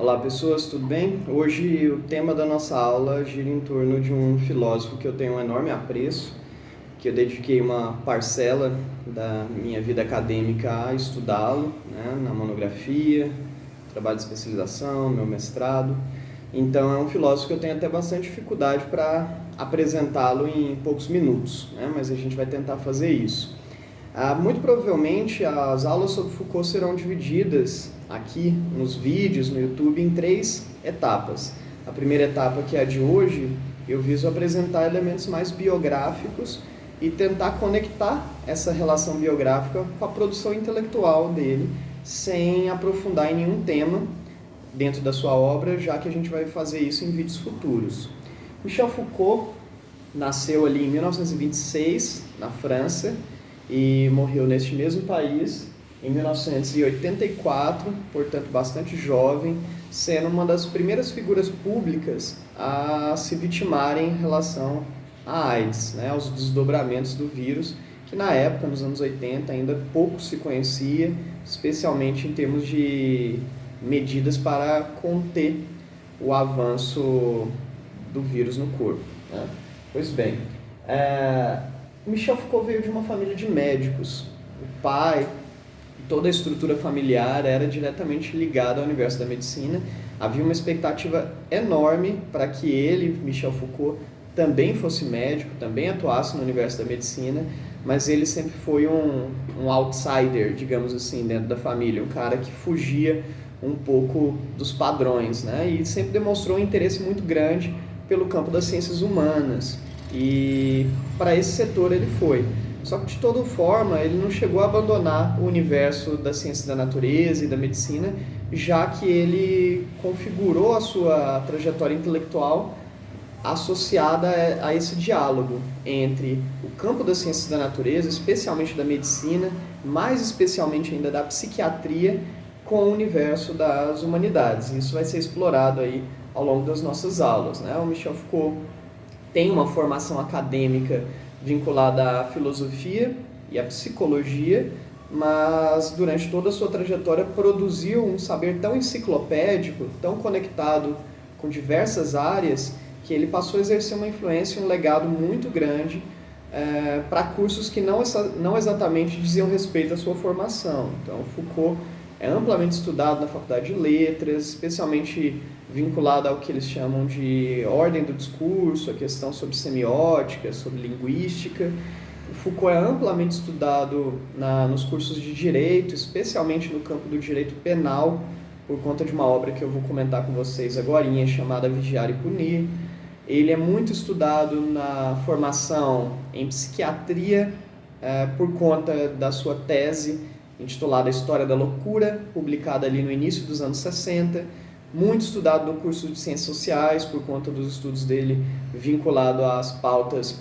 Olá pessoas, tudo bem? Hoje o tema da nossa aula gira em torno de um filósofo que eu tenho um enorme apreço, que eu dediquei uma parcela da minha vida acadêmica a estudá-lo, né, na monografia, trabalho de especialização, meu mestrado. Então é um filósofo que eu tenho até bastante dificuldade para apresentá-lo em poucos minutos, né, mas a gente vai tentar fazer isso. Muito provavelmente as aulas sobre Foucault serão divididas aqui nos vídeos, no YouTube, em 3 etapas. A primeira etapa, que é a de hoje, eu viso apresentar elementos mais biográficos e tentar conectar essa relação biográfica com a produção intelectual dele, sem aprofundar em nenhum tema dentro da sua obra, já que a gente vai fazer isso em vídeos futuros. Michel Foucault nasceu ali em 1926, na França, e morreu neste mesmo país em 1984, portanto bastante jovem, sendo uma das primeiras figuras públicas a se vitimarem em relação à AIDS, né, aos desdobramentos do vírus, que na época, nos anos 80, ainda pouco se conhecia, especialmente em termos de medidas para conter o avanço do vírus no corpo, né? Pois bem, Michel Foucault veio de uma família de médicos. O pai, toda a estrutura familiar era diretamente ligada ao universo da medicina. Havia uma expectativa enorme para que ele, Michel Foucault, também fosse médico, também atuasse no universo da medicina, mas ele sempre foi um outsider, digamos assim, dentro da família, um cara que fugia um pouco dos padrões, né? E sempre demonstrou um interesse muito grande pelo campo das ciências humanas. E para esse setor ele foi. Só que de toda forma ele não chegou a abandonar o universo da ciência da natureza e da medicina, já que ele configurou a sua trajetória intelectual associada a esse diálogo entre o campo das ciências da natureza, especialmente da medicina, mais especialmente ainda da psiquiatria, com o universo das humanidades. Isso vai ser explorado aí ao longo das nossas aulas, né? O Michel Foucault tem uma formação acadêmica vinculada à filosofia e à psicologia, mas durante toda a sua trajetória produziu um saber tão enciclopédico, tão conectado com diversas áreas, que ele passou a exercer uma influência e um legado muito grande para cursos que não exatamente diziam respeito à sua formação. Então, Foucault é amplamente estudado na Faculdade de Letras, especialmente vinculado ao que eles chamam de ordem do discurso, a questão sobre semiótica, sobre linguística. O Foucault é amplamente estudado nos cursos de direito, especialmente no campo do direito penal, por conta de uma obra que eu vou comentar com vocês agora, chamada Vigiar e Punir. Ele é muito estudado na formação em psiquiatria, por conta da sua tese intitulada História da Loucura, publicada ali no início dos anos 60, muito estudado no curso de Ciências Sociais, por conta dos estudos dele vinculado às pautas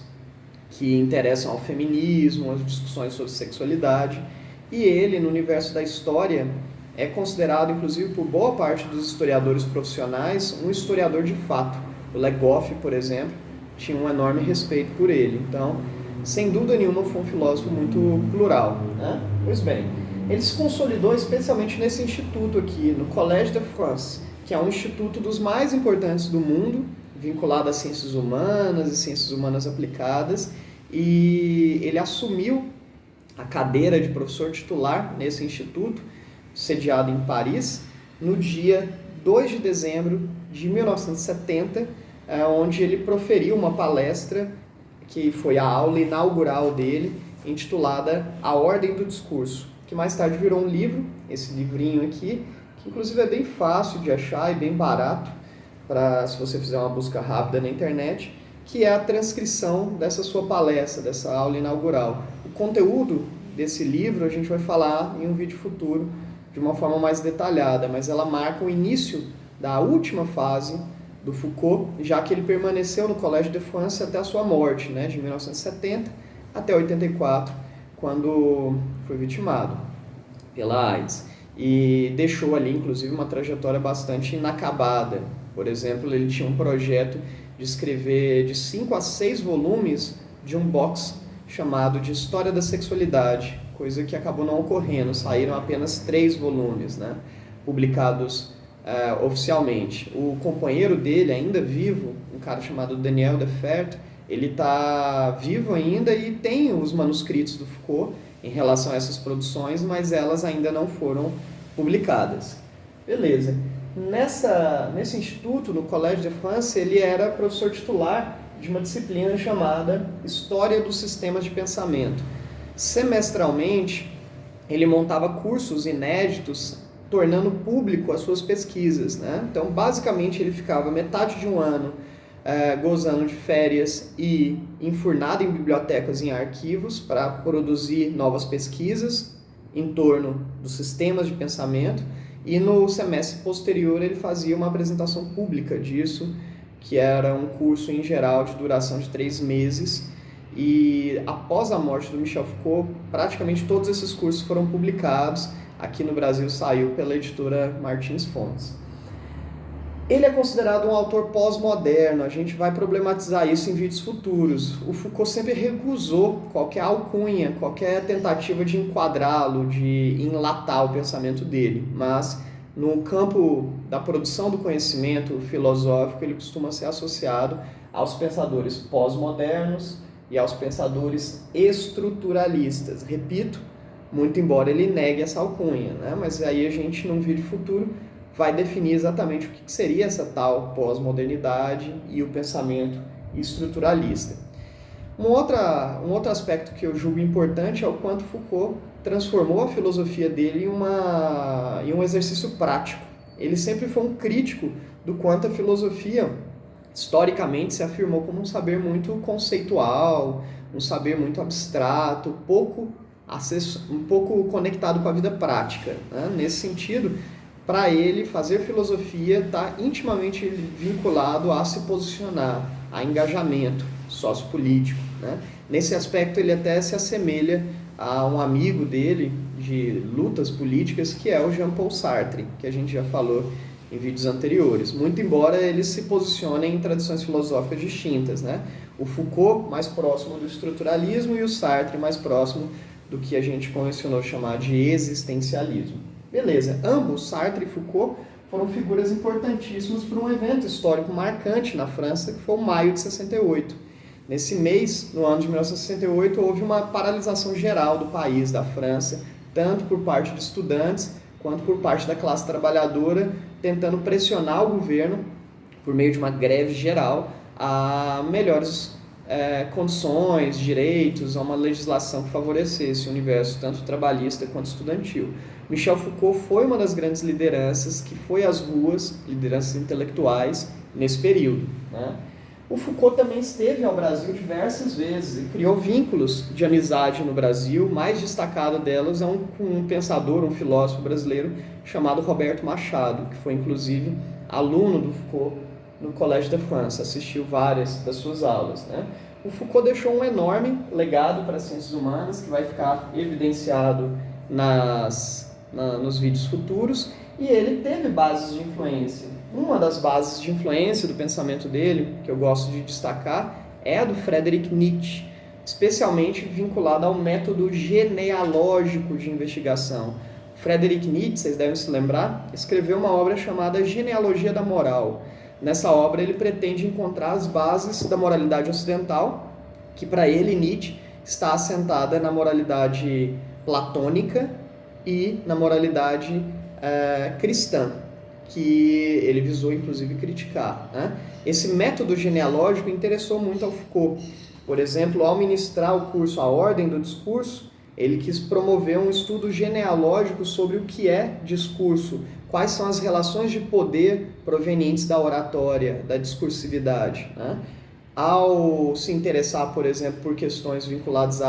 que interessam ao feminismo, às discussões sobre sexualidade, e ele, no universo da história, é considerado, inclusive por boa parte dos historiadores profissionais, um historiador de fato. O Le Goff, por exemplo, tinha um enorme respeito por ele. Então, sem dúvida nenhuma, foi um filósofo muito plural, né? Pois bem, ele se consolidou especialmente nesse instituto aqui, no Collège de France, que é um instituto dos mais importantes do mundo, vinculado às ciências humanas e ciências humanas aplicadas, e ele assumiu a cadeira de professor titular nesse instituto, sediado em Paris, no dia 2 de dezembro de 1970, onde ele proferiu uma palestra que foi a aula inaugural dele, intitulada A Ordem do Discurso, que mais tarde virou um livro, esse livrinho aqui, que inclusive é bem fácil de achar e bem barato, se você fizer uma busca rápida na internet, que é a transcrição dessa sua palestra, dessa aula inaugural. O conteúdo desse livro a gente vai falar em um vídeo futuro de uma forma mais detalhada, mas ela marca o início da última fase do Foucault, já que ele permaneceu no Collège de France até a sua morte, né, de 1970 até 84, quando foi vitimado pela AIDS. E deixou ali, inclusive, uma trajetória bastante inacabada. Por exemplo, ele tinha um projeto de escrever de 5 a 6 volumes de um box chamado de História da Sexualidade, coisa que acabou não ocorrendo. Saíram apenas 3 volumes, né, publicados oficialmente. O companheiro dele, ainda vivo, um cara chamado Daniel Defert, ele está vivo ainda e tem os manuscritos do Foucault em relação a essas produções, mas elas ainda não foram publicadas. Beleza. Nesse instituto, no Collège de France, ele era professor titular de uma disciplina chamada História dos Sistemas de Pensamento. Semestralmente, ele montava cursos inéditos, tornando público as suas pesquisas, né? Então, basicamente, ele ficava metade de um ano gozando de férias e enfurnado em bibliotecas e em arquivos para produzir novas pesquisas em torno dos sistemas de pensamento, e no semestre posterior ele fazia uma apresentação pública disso, que era um curso em geral de duração de 3 meses, e após a morte do Michel Foucault, praticamente todos esses cursos foram publicados. Aqui no Brasil saiu pela editora Martins Fontes. Ele é considerado um autor pós-moderno, a gente vai problematizar isso em vídeos futuros. O Foucault sempre recusou qualquer alcunha, qualquer tentativa de enquadrá-lo, de enlatar o pensamento dele, mas no campo da produção do conhecimento filosófico ele costuma ser associado aos pensadores pós-modernos e aos pensadores estruturalistas. Repito, muito embora ele negue essa alcunha, né? Mas aí a gente, num vídeo futuro, vai definir exatamente o que seria essa tal pós-modernidade e o pensamento estruturalista. Um outro aspecto que eu julgo importante é o quanto Foucault transformou a filosofia dele em um exercício prático. Ele sempre foi um crítico do quanto a filosofia, historicamente, se afirmou como um saber muito conceitual, um saber muito abstrato, um pouco conectado com a vida prática, né? Nesse sentido, para ele, fazer filosofia está intimamente vinculado a se posicionar, a engajamento sociopolítico, né? Nesse aspecto, ele até se assemelha a um amigo dele de lutas políticas, que é o Jean-Paul Sartre, que a gente já falou em vídeos anteriores, muito embora eles se posicionem em tradições filosóficas distintas, né? O Foucault mais próximo do estruturalismo e o Sartre mais próximo do que a gente convencionou chamar de existencialismo. Beleza, ambos, Sartre e Foucault, foram figuras importantíssimas para um evento histórico marcante na França, que foi o Maio de 68. Nesse mês, no ano de 1968, houve uma paralisação geral do país, da França, tanto por parte de estudantes, quanto por parte da classe trabalhadora, tentando pressionar o governo, por meio de uma greve geral, a melhores condições, direitos, a uma legislação que favorecesse o universo tanto trabalhista quanto estudantil. Michel Foucault foi uma das grandes lideranças que foi às ruas, lideranças intelectuais, nesse período, né? O Foucault também esteve ao Brasil diversas vezes e criou vínculos de amizade no Brasil. O mais destacado delas é um pensador, um filósofo brasileiro chamado Roberto Machado, que foi inclusive aluno do Foucault no Collège de France, assistiu várias das suas aulas, né? O Foucault deixou um enorme legado para as ciências humanas, que vai ficar evidenciado nos vídeos futuros, e ele teve bases de influência. Uma das bases de influência do pensamento dele, que eu gosto de destacar, é a do Friedrich Nietzsche, especialmente vinculada ao método genealógico de investigação. Friedrich Nietzsche, vocês devem se lembrar, escreveu uma obra chamada Genealogia da Moral. Nessa obra ele pretende encontrar as bases da moralidade ocidental, que para ele, Nietzsche, está assentada na moralidade platônica e na moralidade cristã, que ele visou inclusive criticar, né? Esse método genealógico interessou muito ao Foucault. Por exemplo, ao ministrar o curso A Ordem do Discurso, ele quis promover um estudo genealógico sobre o que é discurso, quais são as relações de poder provenientes da oratória, da discursividade, né? Ao se interessar, por exemplo, por questões vinculadas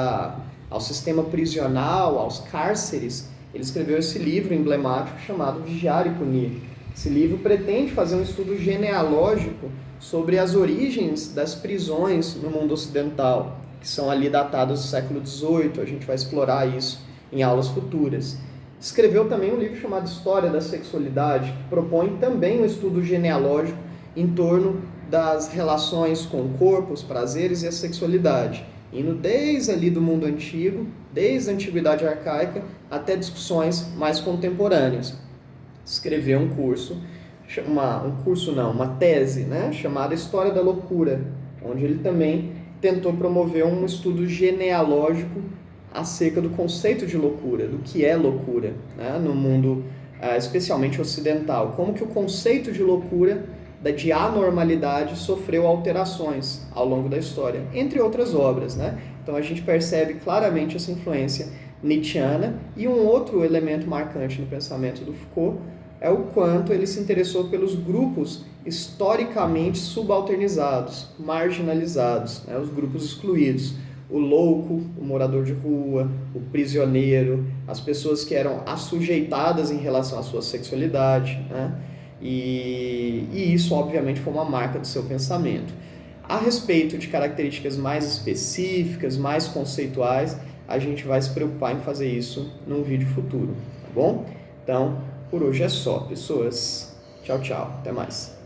ao sistema prisional, aos cárceres, ele escreveu esse livro emblemático chamado Vigiar e Punir. Esse livro pretende fazer um estudo genealógico sobre as origens das prisões no mundo ocidental, que são ali datadas do século XVIII. A gente vai explorar isso em aulas futuras. Escreveu também um livro chamado História da Sexualidade, que propõe também um estudo genealógico em torno das relações com o corpo, os prazeres e a sexualidade, indo desde ali do mundo antigo, desde a antiguidade arcaica, até discussões mais contemporâneas. Escreveu um curso uma tese, né, chamada História da Loucura, onde ele também tentou promover um estudo genealógico acerca do conceito de loucura, do que é loucura, né, no mundo especialmente ocidental, como que o conceito de loucura, de anormalidade, sofreu alterações ao longo da história, entre outras obras, né? Então a gente percebe claramente essa influência nietzschiana, e um outro elemento marcante no pensamento do Foucault é o quanto ele se interessou pelos grupos historicamente subalternizados, marginalizados, né? Os grupos excluídos. O louco, o morador de rua, o prisioneiro, as pessoas que eram assujeitadas em relação à sua sexualidade, né? E isso, obviamente, foi uma marca do seu pensamento. A respeito de características mais específicas, mais conceituais, a gente vai se preocupar em fazer isso num vídeo futuro, tá bom? Então, por hoje é só, pessoas. Tchau, tchau. Até mais.